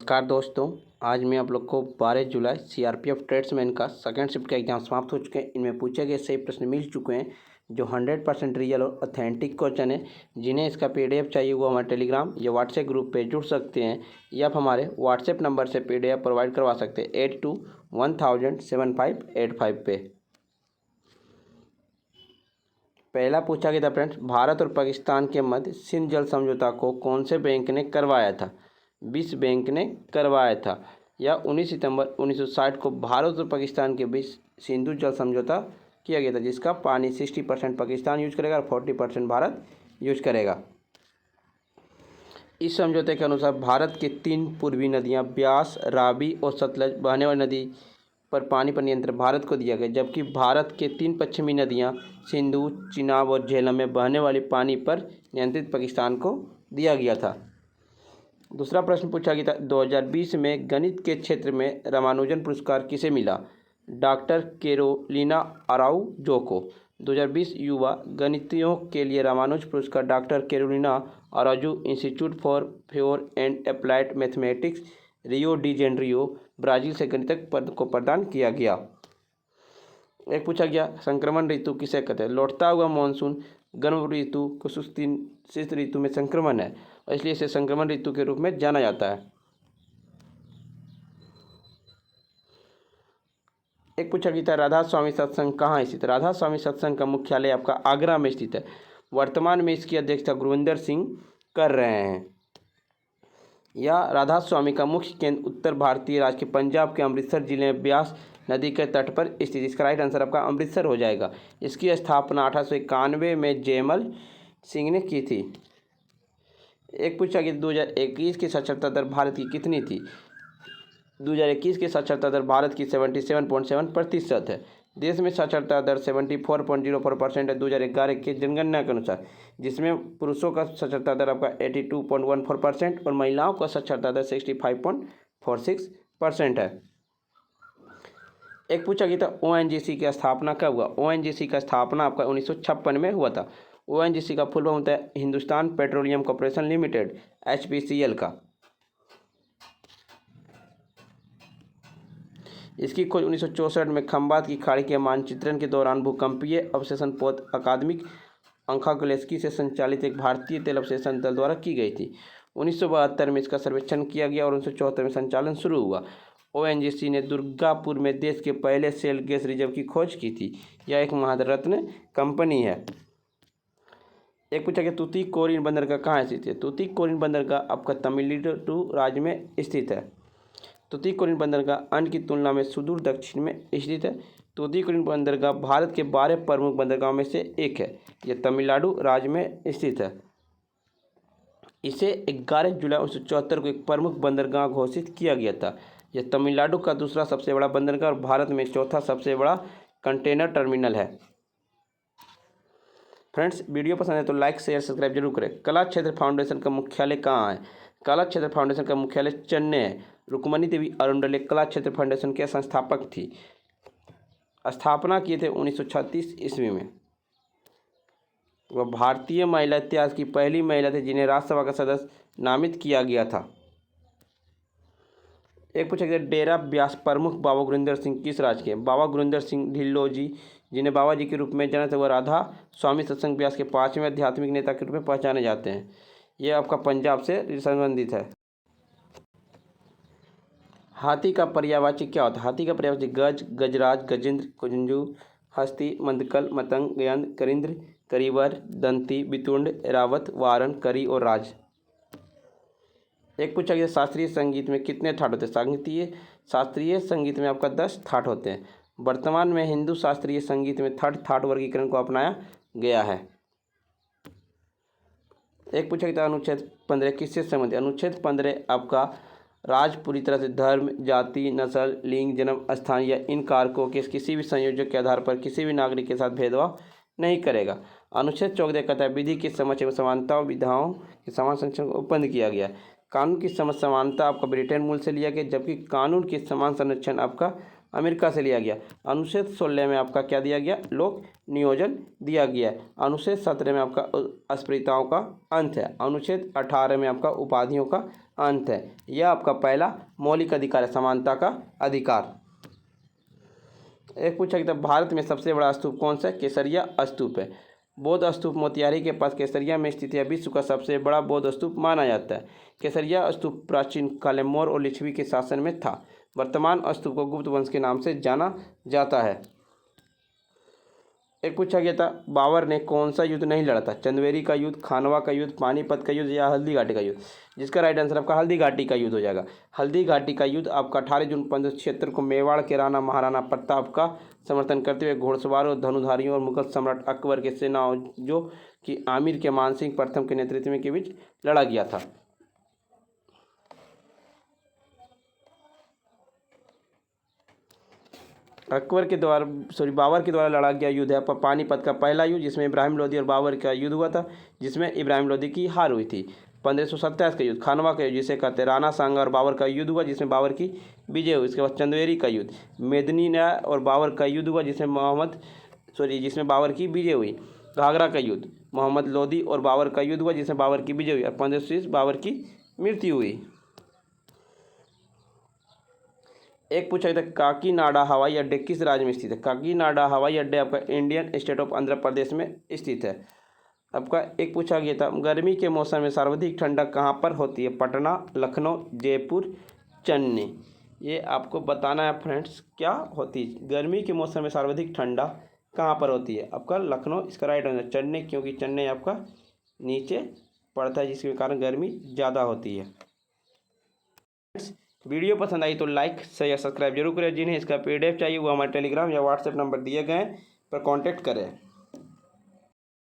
नमस्कार दोस्तों, आज मैं आप लोग को 12 जुलाई सीआरपीएफ ट्रेड्समैन का सेकंड शिफ्ट का एग्जाम समाप्त हो चुके हैं। इनमें पूछे गए सही प्रश्न मिल चुके हैं जो 100% रियल और ऑथेंटिक क्वेश्चन है। जिन्हें इसका पीडीएफ चाहिए वो हमारे टेलीग्राम या व्हाट्सएप ग्रुप पे जुड़ सकते हैं या आप हमारे व्हाट्सएप नंबर से पीडीएफ प्रोवाइड करवा सकते हैं 82107585 पे। पहला पूछा गया था फ्रेंड्स, भारत और पाकिस्तान के मध्य सिंध जल समझौता को कौन से बैंक ने करवाया था? विश्व बैंक ने करवाया था। या 19 सितंबर 1960 को भारत और पाकिस्तान के बीच सिंधु जल समझौता किया गया था, जिसका पानी 60% पाकिस्तान यूज करेगा और 40% भारत यूज करेगा। इस समझौते के अनुसार भारत की 3 पूर्वी नदियां ब्यास, रावी और सतलज बहने वाली नदी पर पानी पर नियंत्रण भारत को दिया गया, जबकि भारत के 3 पश्चिमी नदियां सिंधु, चिनाब और झेलम में बहने वाली पानी पर नियंत्रित पाकिस्तान को दिया गया था। दूसरा प्रश्न पूछा गया था, 2020 में गणित के क्षेत्र में रामानुजन पुरस्कार किसे मिला? डॉक्टर कैरोलिना अराउजो को। 2020 युवा गणितियों के लिए रामानुज पुरस्कार doctor Carolina Araujo institute for pure and applied mathematics, Rio de Janeiro, Brazil से गणितज्ञ पद को प्रदान किया गया। एक पूछा गया, संक्रमण ऋतु किसे कहते हैं? लौटता हुआ मानसून गर्म ऋतु को शुष्क ऋतु में संक्रमण है और इसलिए इसे संक्रमण ऋतु के रूप में जाना जाता है। एक पूछा गया था, राधा स्वामी सत्संग कहाँ स्थित है? राधा स्वामी सत्संग का मुख्यालय आपका आगरा में स्थित है। वर्तमान में इसकी अध्यक्षता गुरविंदर सिंह कर रहे हैं। या राधा स्वामी का मुख्य केंद्र उत्तर भारतीय राज्य के पंजाब के अमृतसर जिले में ब्यास नदी के तट पर स्थित। इसका राइट आंसर आपका अमृतसर हो जाएगा। इसकी स्थापना 1891 में जयमल सिंह ने की थी। एक पूछा कि 2021 की साक्षरता दर भारत की कितनी थी? 2021 की साक्षरता दर भारत की 77.7% है। देश में साक्षरता दर 74.04% है 2011 की जनगणना के अनुसार, जिसमें पुरुषों का साक्षरता दर आपका 82.14% और महिलाओं का साक्षरता दर 65.46% है। एक पूछा गया था, ओएनजीसी की स्थापना कब हुआ? ओएनजीसी का स्थापना आपका 1956 में हुआ था। ओएनजीसी का फुल फॉर्म होता है Hindustan petroleum corporation limited, HPCL का। इसकी खोज 1964 में खंबात की खाड़ी के मानचित्रण के दौरान भूकंपीय अवशेषण पोत अकादमिक अंखागलेस्की से संचालित एक भारतीय तेल अवशेषण दल द्वारा की गई थी। 1972 में इसका सर्वेक्षण किया गया और 1974 में संचालन शुरू हुआ। ओएनजीसी ने दुर्गापुर में देश के पहले शेल गैस रिजर्व की खोज की थी। यह एक महारत्न कंपनी है। एक पूछा कि तूतीकोरिन बंदरगाह कहाँ स्थित है? तूतीकोरिन बंदरगाह आपका तमिलनाडु राज्य में स्थित है। तूतीकोरिन बंदरगाह अन्य की तुलना में सुदूर दक्षिण में स्थित है। तूतीकोरिन बंदरगाह भारत के 12 प्रमुख बंदरगाहों में से एक है। यह तमिलनाडु राज्य में स्थित है। इसे 11 जुलाई 1974 को एक प्रमुख बंदरगाह घोषित किया गया था। यह तमिलनाडु का दूसरा सबसे बड़ा बंदरगाह और भारत में चौथा सबसे बड़ा कंटेनर टर्मिनल है। फ्रेंड्स, वीडियो पसंद है तो लाइक शेयर सब्सक्राइब जरूर करें। कला क्षेत्र फाउंडेशन का मुख्यालय कहाँ है? कला क्षेत्र फाउंडेशन का मुख्यालय चेन्नई है। रुक्मणी देवी अरुंडले कला क्षेत्र फाउंडेशन के संस्थापक थी। स्थापना किए थे 1936 ईस्वी में। वह भारतीय महिला इतिहास की पहली महिला थी जिन्हें राज्यसभा का सदस्य नामित किया गया था। एक पूछा गया, डेरा ब्यास प्रमुख बाबा गुरिंदर सिंह किस राज्य के? बाबा गुरिंदर सिंह ढिल्लो जी, जिन्हें बाबा जी के रूप में जाना था, वह राधा स्वामी सत्संग ब्यास के 5वें आध्यात्मिक नेता के रूप में पहचाने जाते हैं। यह आपका पंजाब से संबंधित है। हाथी का पर्यायवाची क्या होता है? हाथी का पर्यायवाची गज, गजराज, गजेंद्र, कुंजू, हस्ती, मंदकल, मतंग, गयंद, करिंद्र, करीवर, दंती, बितुंड, रावत, वारन, करी और राज। एक पूछा गया, शास्त्रीय संगीत में कितने ठाट होते हैं? शास्त्रीय संगीत में आपका 10 ठाट होते हैं। वर्तमान में हिंदू शास्त्रीय संगीत में थर्ड ठाट वर्गीकरण को अपनाया गया है। एक पूछा गया, अनुच्छेद 15 किससे संबंधित? अनुच्छेद 15 आपका राज्य पूरी तरह से धर्म, जाति, नस्ल, लिंग, जन्म स्थान या इन कारकों के किसी भी संयोजक के आधार पर किसी भी नागरिक के साथ भेदभाव नहीं करेगा। अनुच्छेद 14 कहता है विधि की समझ एवं समानता विधाओं के समान संरक्षण को बंद किया गया। कानून की समझ समानता आपका ब्रिटेन मूल से लिया गया, जबकि कानून की समान संरक्षण आपका अमेरिका से लिया गया। अनुच्छेद 16 में आपका क्या दिया गया? लोक नियोजन दिया गया है। अनुच्छेद 17 में आपका अस्पृश्यताओं का अंत है। अनुच्छेद 18 में आपका उपाधियों का अंत है। यह आपका पहला मौलिक अधिकार है, समानता का अधिकार। एक पूछा गया था भारत में सबसे बड़ा स्तूप कौन सा है? केसरिया स्तूप है। बौद्ध स्तूप मोतिहारी के पास केसरिया में स्थित है। विश्व का सबसे बड़ा बौद्ध स्तूप माना जाता है। केसरिया स्तूप प्राचीन काल में मौर्य और लिच्छवी के शासन में था। वर्तमान स्तूप को गुप्त वंश के नाम से जाना जाता है। एक पूछा गया था बाबर ने कौन सा युद्ध नहीं लड़ा था? चंदेरी का युद्ध, खानवा का युद्ध, पानीपत का युद्ध या हल्दी घाटी का युद्ध? जिसका राइट आंसर आपका हल्दी घाटी का युद्ध हो जाएगा। हल्दी घाटी का युद्ध आपका 18 जून 1576 को मेवाड़ के राणा महाराणा प्रताप का समर्थन करते हुए घोड़सवारों, धनुधारियों और मुगल सम्राट अकबर के सेनाओं जो कि आमिर के मानसिंह प्रथम के नेतृत्व में के बीच लड़ा गया था। बाबर के द्वारा लड़ा गया युद्ध है पानीपत का पहला युद्ध, जिसमें इब्राहिम लोदी और बाबर का युद्ध हुआ था, जिसमें इब्राहिम लोदी की हार हुई थी। 1527 का युद्ध खानवा का युद्ध, जिसे कहते हैं राणा सांगा और बाबर का युद्ध हुआ, जिसमें बाबर की विजय हुई। इसके बाद चंदेरी का युद्ध, मेदिनीराय और बाबर का युद्ध हुआ, जिसमें बाबर की विजय हुई। घाघरा का युद्ध, मोहम्मद लोदी और बाबर का युद्ध हुआ, जिसमें बाबर की विजय हुई और 1530 बाबर की मृत्यु हुई। एक पूछा गया था काकीनाडा हवाई अड्डे किस राज्य में स्थित है? काकीनाडा हवाई अड्डे आपका Indian state of Andhra Pradesh में स्थित है। आपका एक पूछा गया था गर्मी के मौसम में सर्वाधिक ठंडक कहाँ पर होती है? पटना, लखनऊ, जयपुर, चेन्नई। ये आपको बताना है फ्रेंड्स क्या होती है। गर्मी के मौसम में सर्वाधिक ठंडा कहाँ पर होती है? आपका लखनऊ। इसका राइट आंसर चेन्नई, क्योंकि चेन्नई आपका नीचे पड़ता है, जिसके कारण गर्मी ज़्यादा होती है। वीडियो पसंद आई तो लाइक शेयर या सब्सक्राइब जरूर करें। जिन्हें इसका PDF चाहिए वो हमारे टेलीग्राम या व्हाट्सएप नंबर दिए गए पर कांटेक्ट करें।